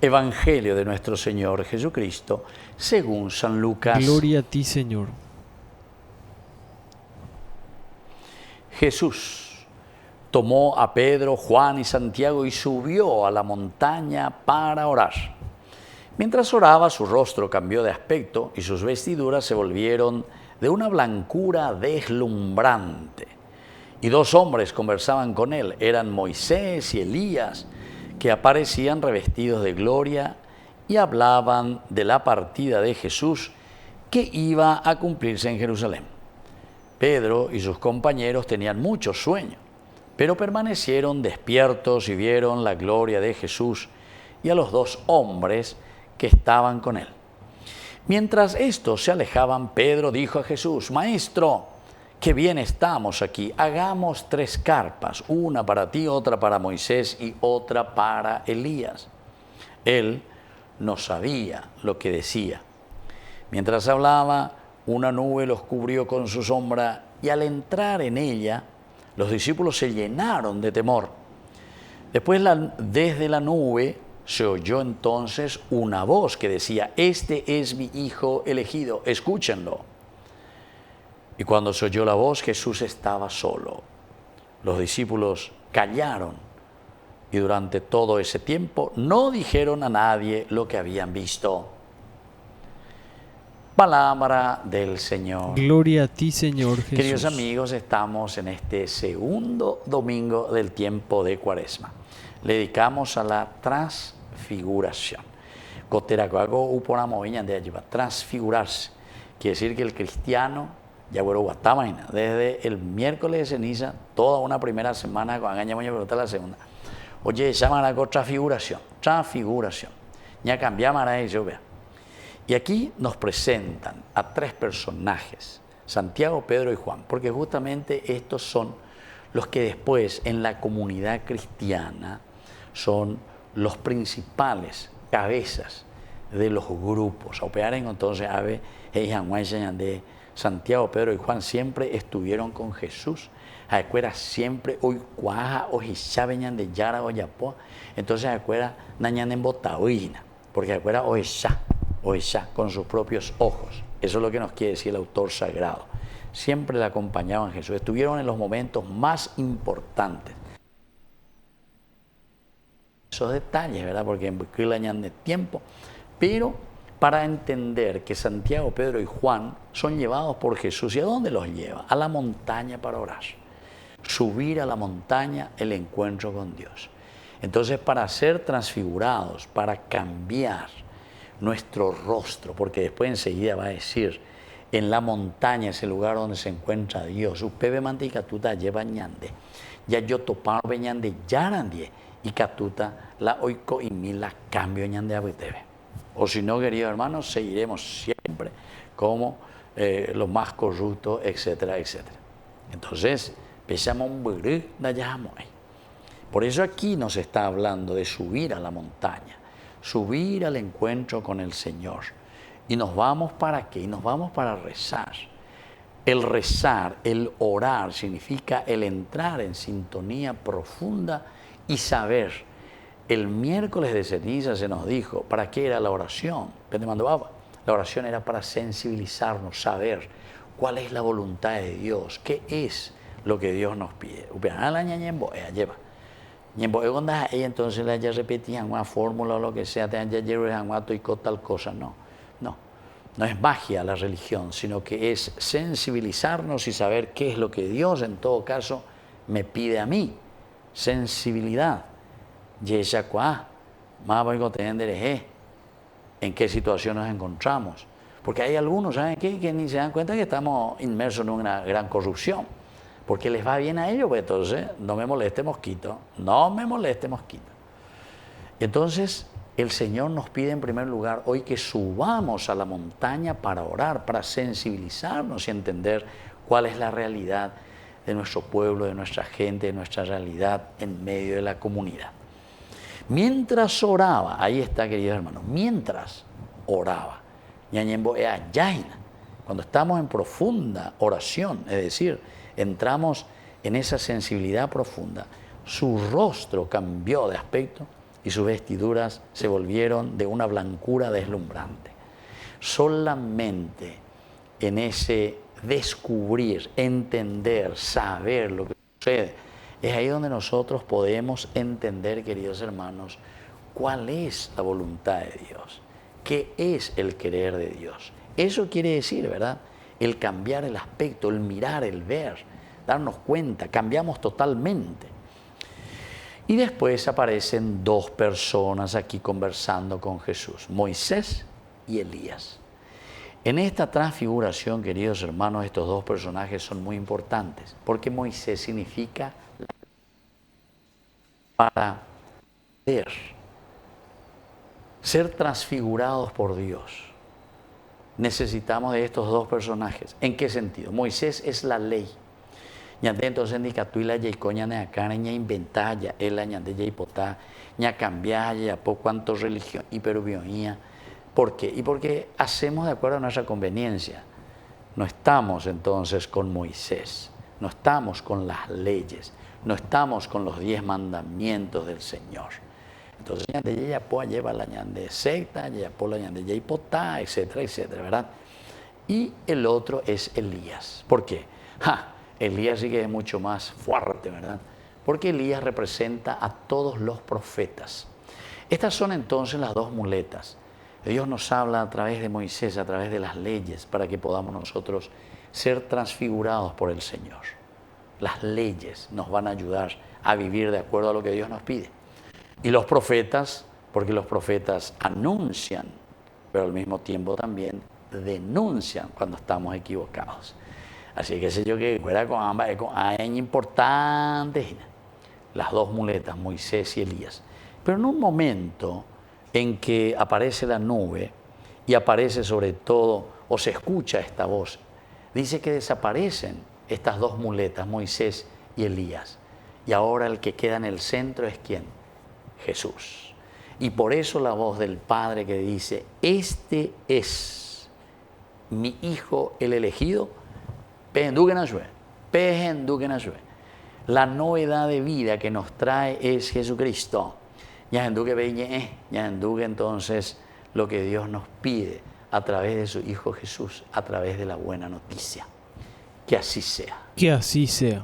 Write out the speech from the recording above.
Evangelio de nuestro Señor Jesucristo, según San Lucas. Gloria a ti, Señor. Jesús tomó a Pedro, Juan y Santiago y subió a la montaña para orar. Mientras oraba, su rostro cambió de aspecto y sus vestiduras se volvieron de una blancura deslumbrante. Y dos hombres conversaban con él, eran Moisés y Elías, que aparecían revestidos de gloria y hablaban de la partida de Jesús que iba a cumplirse en Jerusalén. Pedro y sus compañeros tenían mucho sueño, pero permanecieron despiertos y vieron la gloria de Jesús y a los dos hombres que estaban con él. Mientras estos se alejaban, Pedro dijo a Jesús: Maestro, qué bien estamos aquí, hagamos 3 carpas, una para ti, otra para Moisés y otra para Elías. Él no sabía lo que decía. Mientras hablaba, una nube los cubrió con su sombra y al entrar en ella, los discípulos se llenaron de temor. Después, desde la nube, se oyó entonces una voz que decía: Este es mi Hijo elegido, escúchenlo. Y cuando se oyó la voz, Jesús estaba solo. Los discípulos callaron y durante todo ese tiempo no dijeron a nadie lo que habían visto. Palabra del Señor. Gloria a ti, Señor Jesús. Queridos amigos, estamos en este segundo domingo del tiempo de Cuaresma. Le dedicamos a la transfiguración. Transfigurarse. Quiere decir que el cristiano, desde el miércoles de ceniza, toda una primera semana, cuando la segunda. Oye, llaman a transfiguración. Transfiguración. Ya cambiamos a eso, vea. Y aquí nos presentan a 3 personajes, Santiago, Pedro y Juan, porque justamente estos son los que después en la comunidad cristiana son los principales cabezas de los grupos. Entonces, de Santiago, Pedro y Juan siempre estuvieron con Jesús. Siempre hoy cuaja o hichabeñan de Yara o Yapoa. Entonces, nañan en Botahuina, porque hoy ya con sus propios ojos. Eso es lo que nos quiere decir el autor sagrado. Siempre le acompañaban a Jesús. Estuvieron en los momentos más importantes. Esos detalles, ¿verdad? Porque en de tiempo. Pero para entender que Santiago, Pedro y Juan son llevados por Jesús. ¿Y a dónde los lleva? A la montaña para orar. Subir a la montaña, el encuentro con Dios. Entonces, para ser transfigurados, para cambiar nuestro rostro, porque después enseguida va a decir, en la montaña es el lugar donde se encuentra Dios. Upebe mante y catuta lleva ñande. Ya yo toparo beñande yarandie y catuta la oiko y mi la cambio ñande abitebe. O si no, queridos hermanos, seguiremos siempre como los más corruptos, etcétera, etcétera. Entonces, pensamos un burú de Yahamoy. Por eso aquí nos está hablando de subir a la montaña, subir al encuentro con el Señor. ¿Y nos vamos para qué? Y nos vamos para rezar. El rezar, el orar, significa el entrar en sintonía profunda y saber. El miércoles de ceniza se nos dijo, ¿para qué era la oración? La oración era para sensibilizarnos, saber cuál es la voluntad de Dios, qué es lo que Dios nos pide. Y entonces le haya repetido una fórmula o lo que sea, tal cosa. No es magia la religión, sino que es sensibilizarnos y saber qué es lo que Dios en todo caso me pide a mí. Sensibilidad. En qué situación nos encontramos. Porque hay algunos, ¿saben qué? Que ni se dan cuenta que estamos inmersos en una gran corrupción. Porque les va bien a ellos, pues entonces no me moleste mosquito. Entonces el Señor nos pide en primer lugar hoy que subamos a la montaña para orar, para sensibilizarnos y entender cuál es la realidad de nuestro pueblo, de nuestra gente, de nuestra realidad en medio de la comunidad. Mientras oraba, ahí está, queridos hermanos, mientras oraba, cuando estamos en profunda oración, es decir, entramos en esa sensibilidad profunda, su rostro cambió de aspecto y sus vestiduras se volvieron de una blancura deslumbrante. Solamente en ese descubrir, entender, saber lo que sucede, es ahí donde nosotros podemos entender, queridos hermanos, cuál es la voluntad de Dios, qué es el querer de Dios. Eso quiere decir, ¿verdad? El cambiar el aspecto, el mirar, el ver, darnos cuenta, cambiamos totalmente. Y después aparecen dos personas aquí conversando con Jesús, Moisés y Elías. En esta transfiguración, queridos hermanos, estos dos personajes son muy importantes, porque Moisés significa para ver, ser transfigurados por Dios. Necesitamos de estos dos personajes. ¿En qué sentido? Moisés es la ley. Ñande entonces indica tú y la yaicoña ne acá ña inventaya el ñande yaipotá ña cambiaya ya por cuánto religión y perubioía. ¿Por qué? Y porque hacemos de acuerdo a nuestra conveniencia. No estamos entonces con Moisés, no estamos con las leyes, no estamos con los 10 mandamientos del Señor. Entonces ñande ya po lleva la ñande secta, ya po la ñande yaipotá, etcétera, etcétera, ¿verdad? Y el otro es Elías. ¿Por qué? Elías sí que es mucho más fuerte, ¿verdad? Porque Elías representa a todos los profetas. Estas son entonces las dos muletas. Dios nos habla a través de Moisés, a través de las leyes, para que podamos nosotros ser transfigurados por el Señor. Las leyes nos van a ayudar a vivir de acuerdo a lo que Dios nos pide. Y los profetas, porque los profetas anuncian, pero al mismo tiempo también denuncian cuando estamos equivocados. Así que sé yo que fuera con ambas, es importante las dos muletas, Moisés y Elías. Pero en un momento en que aparece la nube y aparece sobre todo, o se escucha esta voz, dice que desaparecen estas dos muletas, Moisés y Elías. Y ahora el que queda en el centro es ¿quién? Jesús. Y por eso la voz del Padre que dice, este es mi Hijo el elegido. La novedad de vida que nos trae es Jesucristo. Entonces lo que Dios nos pide a través de su Hijo Jesús, a través de la buena noticia. Que así sea. Que así sea.